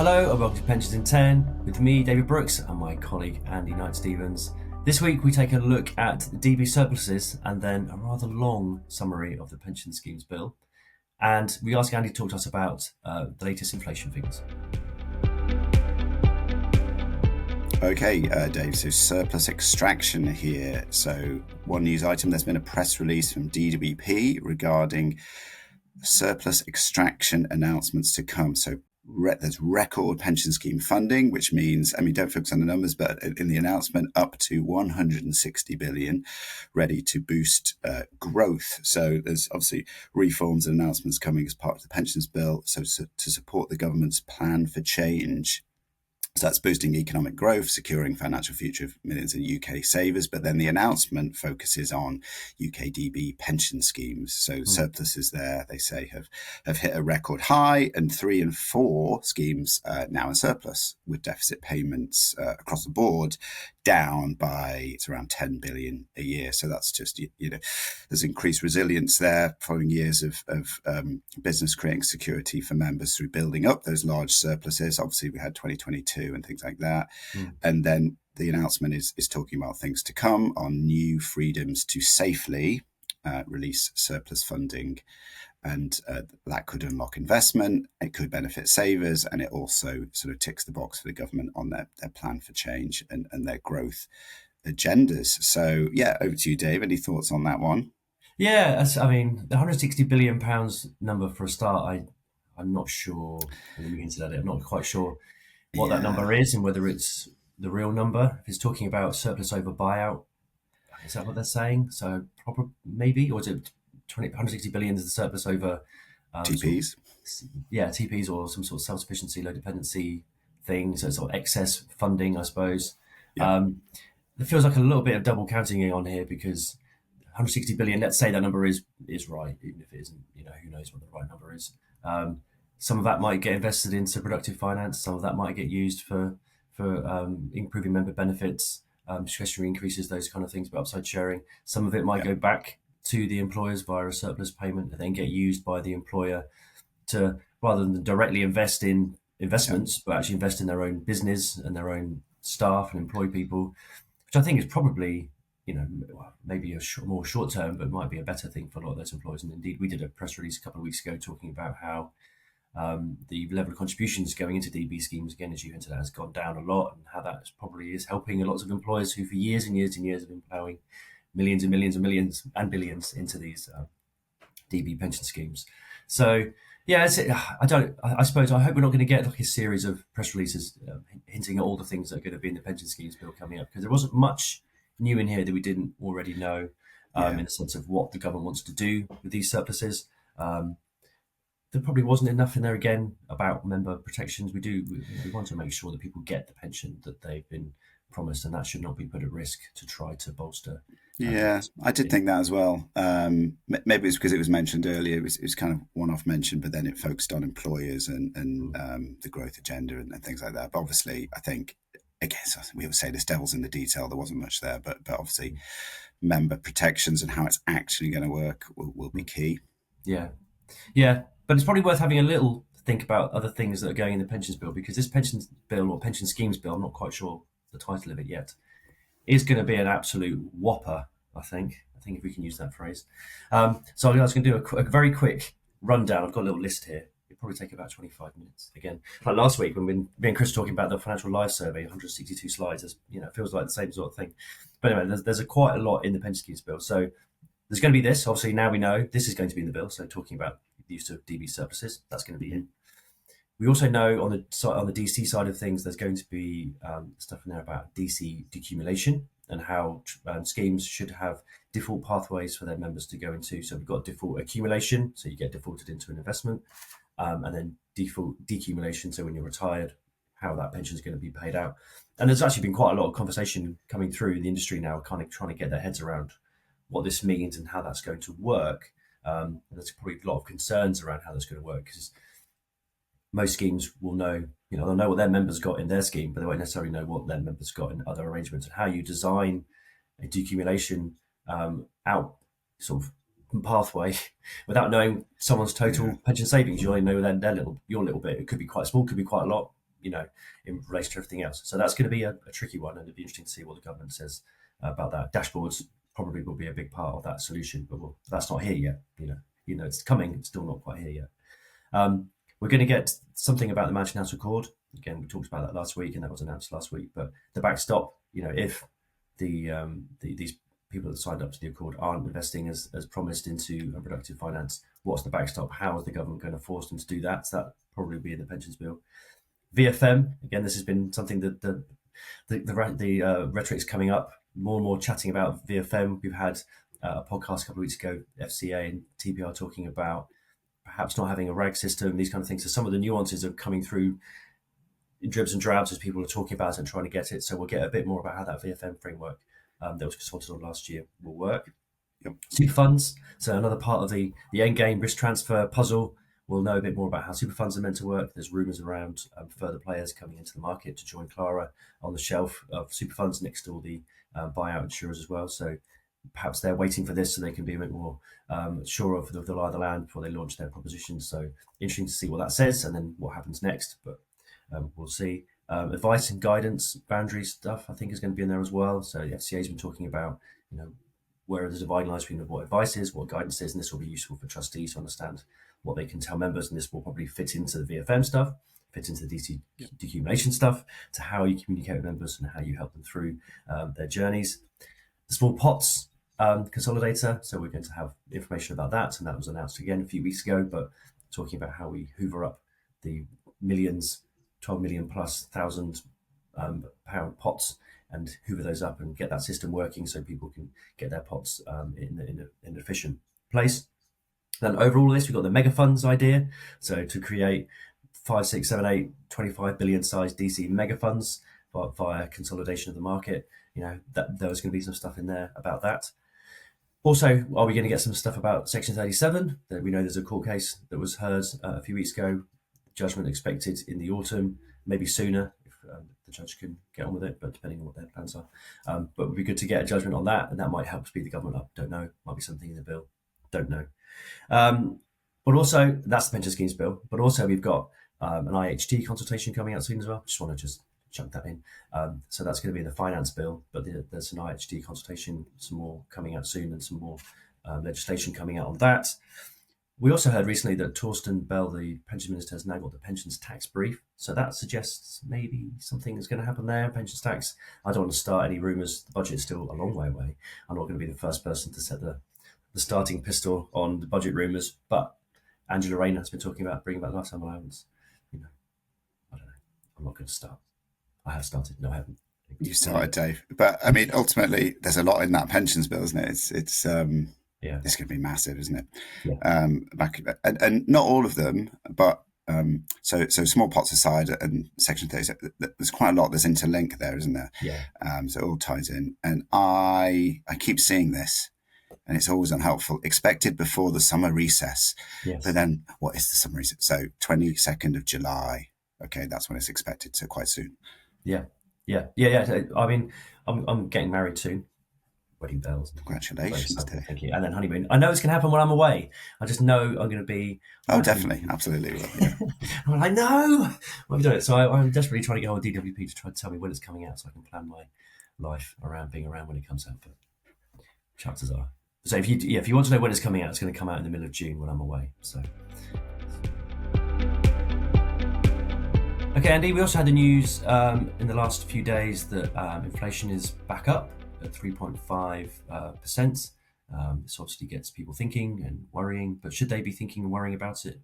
Hello and welcome to Pensions in 10 with me, David Brooks, and my colleague Andy Knight-Stevens. This week we take a look at DB surpluses and then a rather long summary of the pension schemes bill. And we ask Andy to talk to us about the latest inflation figures. Okay, Dave, so surplus extraction here. So one news item, there's been a press release from DWP regarding surplus extraction announcements to come. So there's record pension scheme funding, which means, don't focus on the numbers, but in the announcement, up to 160 billion ready to boost growth. So there's obviously reforms and announcements coming as part of the pensions bill. So to support the government's plan for change. So that's boosting economic growth, securing financial future of millions of UK savers. But then the announcement focuses on UK DB pension schemes. So surpluses there, they say, have hit a record high, and 3 and 4 schemes now in surplus, with deficit payments across the board down by it's around 10 billion a year. So that's just, there's increased resilience there following years of business creating security for members through building up those large surpluses. Obviously, we had 2022 and things like that. And then the announcement is talking about things to come on new freedoms to safely release surplus funding. And that could unlock investment, it could benefit savers, and it also sort of ticks the box for the government on their plan for change and their growth agendas. So, yeah, over to you, Dave. Any thoughts on that one? Yeah, the £160 billion number for a start, I'm not sure, and you hinted at it, I'm not quite sure what that number is and whether it's the real number. If it's talking about surplus over buyout, is that what they're saying? So maybe, or is it 160 billion is the surplus over TPs? TPs or some sort of self-sufficiency, low dependency thing. So it's sort of excess funding, I suppose. Yeah. It feels like a little bit of double counting on here because 160 billion, let's say that number is right, even if it isn't, who knows what the right number is. Some of that might get invested into productive finance. Some of that might get used for improving member benefits, discretionary increases, those kind of things, but upside sharing. Some of it might go back to the employers via a surplus payment and then get used by the employer to, rather than directly invest in investments, but actually invest in their own business and their own staff and employ people, which I think is probably, maybe more short term, but might be a better thing for a lot of those employers. And indeed, we did a press release a couple of weeks ago talking about how the level of contributions going into DB schemes, again, as you hinted at, has gone down a lot, and how that probably is helping a lot of employers who for years and years and years have been plowing millions and millions and millions and billions into these DB pension schemes. So yeah, I suppose I hope we're not going to get like a series of press releases hinting at all the things that are going to be in the pension schemes bill coming up, because there wasn't much new in here that we didn't already know in the sense of what the government wants to do with these surpluses. There probably wasn't enough in there again about member protections. We want to make sure that people get the pension that they've been promised, and that should not be put at risk to try to bolster. Yeah, I did think that as well. Maybe it's because it was mentioned earlier. It was kind of one-off mention, but then it focused on employers and the growth agenda and things like that. But obviously, I think, again, we always say this devil's in the detail. There wasn't much there, but obviously, member protections and how it's actually going to work will be key. Yeah. But it's probably worth having a little think about other things that are going in the pensions bill, because this pensions bill or pension schemes bill, I'm not quite sure the title of it yet, is going to be an absolute whopper, I think if we can use that phrase. So I was going to do a very quick rundown. I've got a little list here. It'll probably take about 25 minutes. Again, like last week when me and Chris were talking about the Financial Life Survey, 162 slides, it feels like the same sort of thing. But anyway, there's quite a lot in the pension schemes bill. So there's going to be this. Obviously, now we know this is going to be in the bill. So talking about the use of DB surpluses, that's going to be in. We also know on the DC side of things, there's going to be stuff in there about DC decumulation and how schemes should have default pathways for their members to go into. So we've got default accumulation, so you get defaulted into an investment, and then default decumulation, so when you're retired, how that pension is going to be paid out. And there's actually been quite a lot of conversation coming through in the industry now, kind of trying to get their heads around what this means and how that's going to work. There's probably a lot of concerns around how that's going to work, because most schemes will know, they'll know what their members got in their scheme, but they won't necessarily know what their members got in other arrangements, and how you design a decumulation out sort of pathway without knowing someone's total pension savings. You only know your little bit. It could be quite small, could be quite a lot. in relation to everything else. So that's going to be a tricky one, and it'll be interesting to see what the government says about that. Dashboards probably will be a big part of that solution, but that's not here yet. It's coming. It's still not quite here yet. We're going to get something about the Mansion House Accord. Again, we talked about that last week, and that was announced last week. But the backstop, if these people that signed up to the Accord aren't investing as promised into productive finance, what's the backstop? How is the government going to force them to do that? So that probably be in the pensions bill. VFM, again, this has been something that the rhetoric's coming up, more and more chatting about VFM. We've had a podcast a couple of weeks ago, FCA and TPR talking about perhaps not having a RAG system, these kind of things. So some of the nuances are coming through in dribs and drabs as people are talking about it and trying to get it. So we'll get a bit more about how that VFM framework that was consulted on last year will work. Yep. Super funds, so another part of the end game risk transfer puzzle. We'll know a bit more about how super funds are meant to work. There's rumours around further players coming into the market to join Clara on the shelf of super funds next to all the buyout insurers as well. So perhaps they're waiting for this so they can be a bit more sure of the lie of the land before they launch their propositions. So interesting to see what that says and then what happens next. But we'll see. Advice and guidance, boundary stuff, I think is going to be in there as well. So the FCA has been talking about, where there's a dividing line between what advice is, what guidance is, and this will be useful for trustees to understand what they can tell members. And this will probably fit into the VFM stuff, fit into the DC decumulation stuff, to how you communicate with members and how you help them through their journeys. The small pots consolidator, so we're going to have information about that, and that was announced again a few weeks ago, but talking about how we hoover up the millions, 12 million plus £1,000 pound pots and hoover those up and get that system working so people can get their pots in an efficient place. Then overall this, we've got the mega funds idea. So to create 5, 6, 7, 8, 25 billion size DC mega funds via consolidation of the market. That there was going to be some stuff in there about that. Also, are we going to get some stuff about Section 37? We know there's a court case that was heard a few weeks ago. Judgment expected in the autumn, maybe sooner if the judge can get on with it, but depending on what their plans are. But it would be good to get a judgment on that, and that might help speed the government up. Don't know. Might be something in the bill. Don't know. But also, that's the pension schemes bill. But also, we've got an IHT consultation coming out soon as well. Just want to chunk that in. So that's going to be in the finance bill, but there's an IHT consultation, some more coming out soon, and some more legislation coming out on that. We also heard recently that Torsten Bell, the pension minister, has now got the pensions tax brief. So that suggests maybe something is going to happen there. Pensions tax, I don't want to start any rumours. The budget's still a long way away. I'm not going to be the first person to set the starting pistol on the budget rumours, but Angela Rayner has been talking about bringing back lifetime allowance. I don't know. I'm not going to start. I have started. No, I haven't. You started, Dave. But I mean, ultimately, there's a lot in that pensions bill, isn't it? It's going to be massive, isn't it? Yeah. And not all of them, but so small pots aside, and Section 30, there's quite a lot. There's interlink there, isn't there? Yeah. So it all ties in. And I keep seeing this, and it's always unhelpful. Expected before the summer recess. Yes. But then, what is the summer recess? So 22nd of July. Okay, that's when it's expected. So quite soon. Yeah. I mean, I'm getting married soon. Wedding bells. Congratulations, Dave. Thank you. And then honeymoon. I know it's going to happen when I'm away. I just know I'm going to be. Oh, definitely. Absolutely. Yeah. I'm like, no! Well, I've done it. So I'm desperately trying to get on DWP to try to tell me when it's coming out so I can plan my life around being around when it comes out. But chances are. So if you want to know when it's coming out, it's going to come out in the middle of June when I'm away. So. Okay, Andy, we also had the news in the last few days that inflation is back up at 3.5%. This obviously gets people thinking and worrying, but should they be thinking and worrying about it?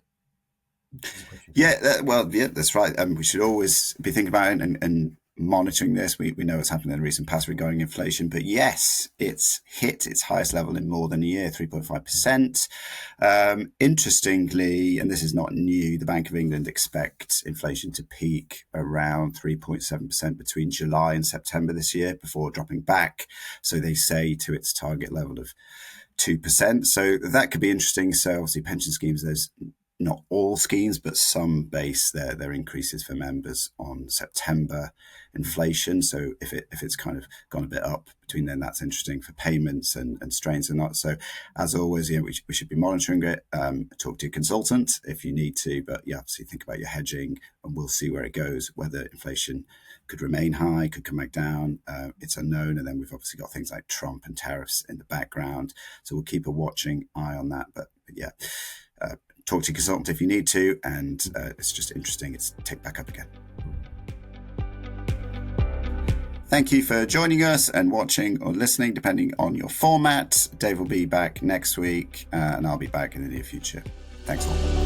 Yeah, that's right. We should always be thinking about it and monitoring this. We know what's happened in the recent past regarding inflation, but yes, it's hit its highest level in more than a year, 3.5%. Interestingly, and this is not new, the Bank of England expects inflation to peak around 3.7% between July and September this year before dropping back. So they say to its target level of 2%. So that could be interesting. So obviously pension schemes, there's not all schemes, but some base their increases for members on September inflation. So if it's kind of gone a bit up between then, that's interesting for payments and strains and not. So as always, we should be monitoring it. Talk to your consultant if you need to, but obviously think about your hedging, and we'll see where it goes. Whether inflation could remain high, could come back down, it's unknown. And then we've obviously got things like Trump and tariffs in the background. So we'll keep a watching eye on that. But yeah. Talk to your consultant if you need to, and it's just interesting. It's ticked back up again. Thank you for joining us and watching or listening, depending on your format. Dave will be back next week, and I'll be back in the near future. Thanks all.